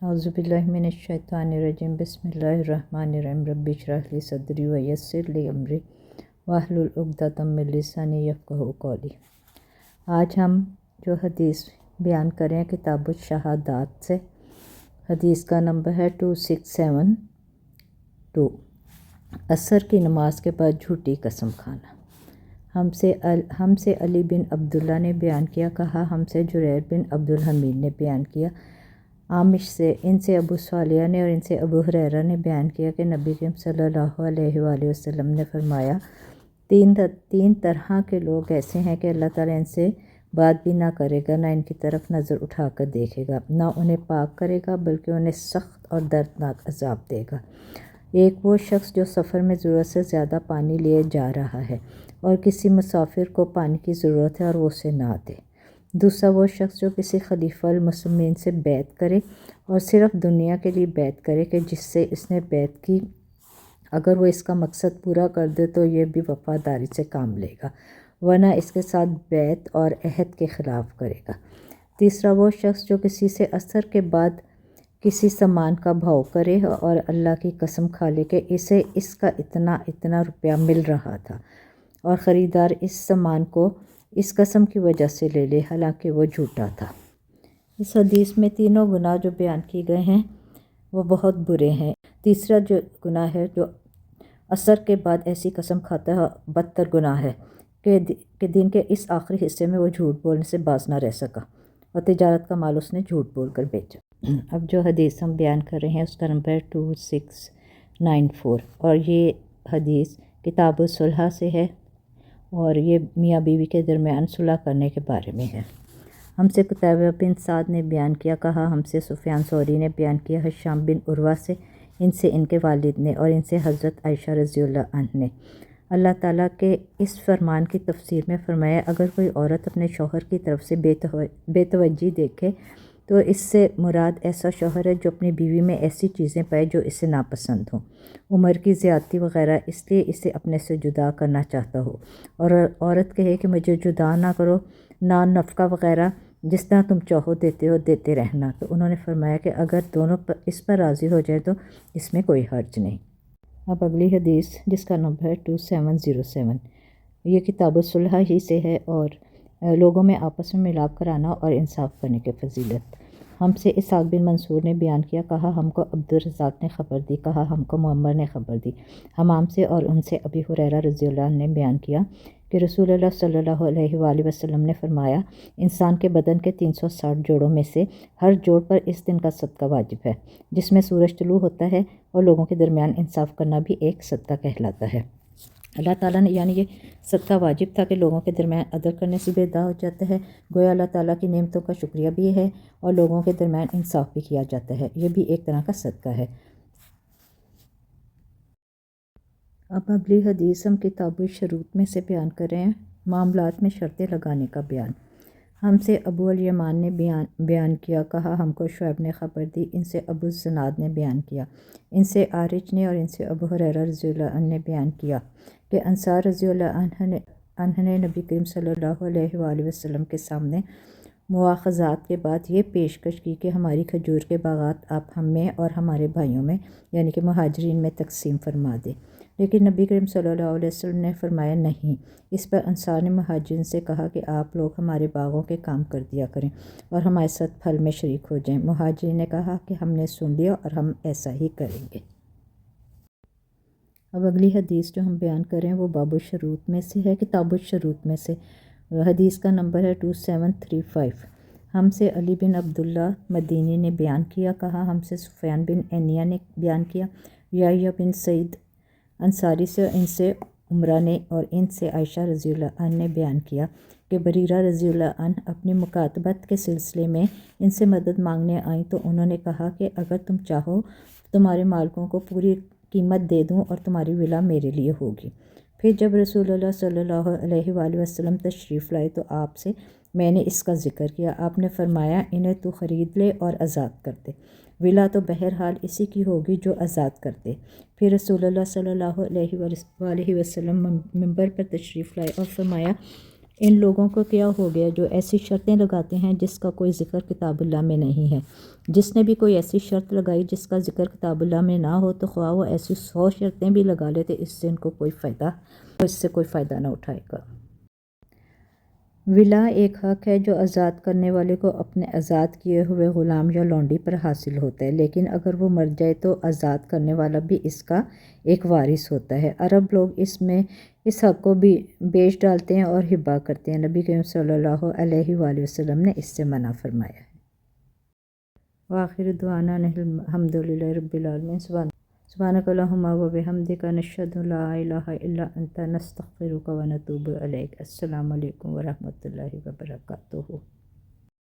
अऊज़ु बिल्लाहि मिनश्शैतानिर्रजीम बिस्मिल्लाहिर्रहमानिर्रहीम रब्बि इश्रह ली सदरी व यस्सिर ली अमरी वाहलुल उक़दतम मिन लिसानी यफ़क़हू क़ौली। आज हम जो हदीस बयान करें किताबुश शहादात से, हदीस का नंबर है 2672। असर की नमाज के बाद झूठी कसम खाना। हमसे अली बिन अब्दुल्ला ने बयान किया, कहा हमसे जुरैर बिन अब्दुल हमीद ने बयान किया, आमिश से, इनसे अबू सालिया ने और इनसे अबू हुरैरा ने बयान किया कि नबी करीम सल्लल्लाहु अलैहि वसल्लम ने फरमाया, तीन तरह के लोग ऐसे हैं कि अल्लाह ताला इनसे बात भी ना करेगा, ना इनकी तरफ नज़र उठाकर देखेगा, ना उन्हें पाक करेगा, बल्कि उन्हें सख्त और दर्दनाक अजाब देगा। एक वो शख्स जो सफ़र में ज़रूरत से ज़्यादा पानी लिए जा रहा है और किसी मुसाफिर को पानी की ज़रूरत है और वो उसे ना दे। दूसरा वो शख्स जो किसी खलीफा अल मुस्लिमीन से बैत करे और सिर्फ़ दुनिया के लिए बैत करे कि जिससे इसने बैत की, अगर वो इसका मकसद पूरा कर दे तो ये भी वफ़ादारी से काम लेगा, वरना इसके साथ बैत और अहद के ख़िलाफ़ करेगा। तीसरा वो शख्स जो किसी से असर के बाद किसी सामान का भाव करे और अल्लाह की कसम खा ले कि इसे इसका इतना इतना रुपया मिल रहा था और ख़रीदार इस सामान को इस कसम की वजह से ले ले, हालांकि वो झूठा था। इस हदीस में तीनों गुनाह जो बयान किए गए हैं वो बहुत बुरे हैं। तीसरा जो गुनाह है, जो असर के बाद ऐसी कसम खाता है, बदतर गुनाह है कि दिन के इस आखिरी हिस्से में वो झूठ बोलने से बाज ना रह सका और तिजारत का माल उसने झूठ बोल कर बेचा। अब जो हदीस हम बयान कर रहे हैं उसका नंबर है 2694 और ये हदीस किताब सुलह से है और ये मियाँ बीवी के दरमियान सुलह करने के बारे में है। हमसे कुतैबा बिन साद ने बयान किया, कहा हमसे सुफियान सौरी ने बयान किया हिशाम बिन उर्वा से, इनसे इनके वालिद ने और इनसे हज़रत आयशा रज़ियल्लाहु अन्हा ने अल्लाह ताला के इस फरमान की तफसीर में फ़रमाया, अगर कोई औरत अपने शौहर की तरफ से बेतवज्जी देखे तो इससे मुराद ऐसा शौहर है जो अपनी बीवी में ऐसी चीज़ें पाए जो इसे नापसंद हों, उम्र की ज़्यादती वग़ैरह, इसलिए इसे अपने से जुदा करना चाहता हो, और औरत कहे कि मुझे जुदा ना करो, ना नफ़का वग़ैरह जिस तरह तुम चाहो देते हो, देते रहना। तो उन्होंने फरमाया कि अगर दोनों इस पर राज़ी हो जाए तो इसमें कोई हर्ज नहीं। अब अगली हदीस जिसका नंबर है 2707, ये किताब सुलह ही से है और लोगों में आपस में मिलाप कराना और इंसाफ करने की फजीलत। हमसे इसहाक़ बिन मंसूर ने बयान किया, कहा हमको अब्दुल रज़ाक़ ने ख़बर दी, कहा हमको मुअम्मर ने ख़बर दी, हमाम से और उनसे अबी हुरैरा रज़ियल्लाहु अन्हु ने बयान किया कि रसूलुल्लाह सल्लल्लाहु अलैहि वसल्लम ने फरमाया, इंसान के बदन के 360 जोड़ों में से हर जोड़ पर इस दिन का सदका वाजिब है जिसमें सूरज तुलू होता है, और लोगों के दरमियान इंसाफ करना भी एक सदका कहलाता है। अल्लाह ताला ने, यानी ये सदका वाजिब था कि लोगों के दरमियान अदल करने से भी अदा हो जाता है, गोया अल्लाह ताला की नेमतों का शुक्रिया भी है और लोगों के दरमियान इंसाफ भी किया जाता है, ये भी एक तरह का सदका है। अब अगली हदीस हम किताब शरूत में से बयान कर रहे हैं, मामलात में शर्तें लगाने का बयान। हमसे अबू अल यमान ने बयान किया, कहा हमको शुएब ने ख़बर दी, इनसे अबू ज़नाद ने बयान किया, इनसे आरिज ने और इनसे अबू हुरैरा रज़ियल्लाहु अन्हु ने बयान किया कि अंसार रज़ियल्लाहु अन्हु ने नबी करीम सल्लल्लाहु अलैहि वसल्लम के सामने मुआख़ज़ात के बाद ये पेशकश की कि हमारी खजूर के बागात आप हम में और हमारे भाइयों में, यानी कि मुहाजिरीन में तकसीम फरमा दें। लेकिन नबी करीम सल्लल्लाहु अलैहि वसल्लम ने फरमाया नहीं। इस पर अंसार ने मुहाजिरीन से कहा कि आप लोग हमारे बागों के काम कर दिया करें और हमारे साथ फल में शरीक हो जाएं। मुहाजिरीन ने कहा कि हमने सुन लिया और हम ऐसा ही करेंगे। अब अगली हदीस जो हम बयान करें वो बाबु शरूत में से है, किताबु शरूत में से। हदीस का नंबर है 2735। हमसे अली बिन अब्दुल्ला मदीनी ने बयान किया, कहा हमसे सुफियान बिन एनिया ने बयान किया, या बिन सईद अंसारी से, इनसे उमरा ने और इनसे आयशा रज़ियल्लाहु अन्हा ने बयान किया कि बरीरा रज़ियल्लाहु अन्हा अपनी मुकातबत के सिलसिले में इनसे मदद मांगने आई तो उन्होंने कहा कि अगर तुम चाहो तुम्हारे मालिकों को पूरी कीमत दे दूं और तुम्हारी विला मेरे लिए होगी। फिर जब रसूलुल्लाह सल्लल्लाहु अलैहि वसल्लम तशरीफ़ लाए तो आपसे मैंने इसका ज़िक्र किया। आपने फरमाया, इन्हें तू ख़रीद ले और आज़ाद कर दे, विला तो बहरहाल इसी की होगी जो आज़ाद कर दे। फिर रसूलुल्लाह सल्लल्लाहु अलैहि वसल्लम मिंबर पर तशरीफ़ लाए और फरमाया, ان لوگوں کو کیا ہو گیا جو ایسی شرطیں لگاتے ہیں جس کا کوئی ذکر کتاب اللہ میں نہیں ہے۔ جس نے بھی کوئی ایسی شرط لگائی جس کا ذکر کتاب اللہ میں نہ ہو تو خواہ وہ ایسی 100 شرطیں بھی لگا لیتے، اس سے ان کو اس سے کوئی فائدہ نہ اٹھائے گا۔ ولا ایک حق ہے جو آزاد کرنے والے کو اپنے آزاد کیے ہوئے غلام یا لونڈی پر حاصل ہوتا ہے، لیکن اگر وہ مر جائے تو آزاد کرنے والا بھی اس کا ایک وارث ہوتا ہے۔ عرب لوگ اس حق کو بھی بیچ ڈالتے ہیں اور ہبہ کرتے ہیں۔ نبی کریم صلی اللہ علیہ وآلہ وسلم نے اس سے منع فرمایا ہے۔ وآخر دعوانا الحمد للہ رب العالمین۔ سبحانک اللہم و بحمدک، نشہد ان لا الہ الا انت، نستغفرک و نتوب الیک۔ السلام علیکم ورحمۃ اللہ وبرکاتہ۔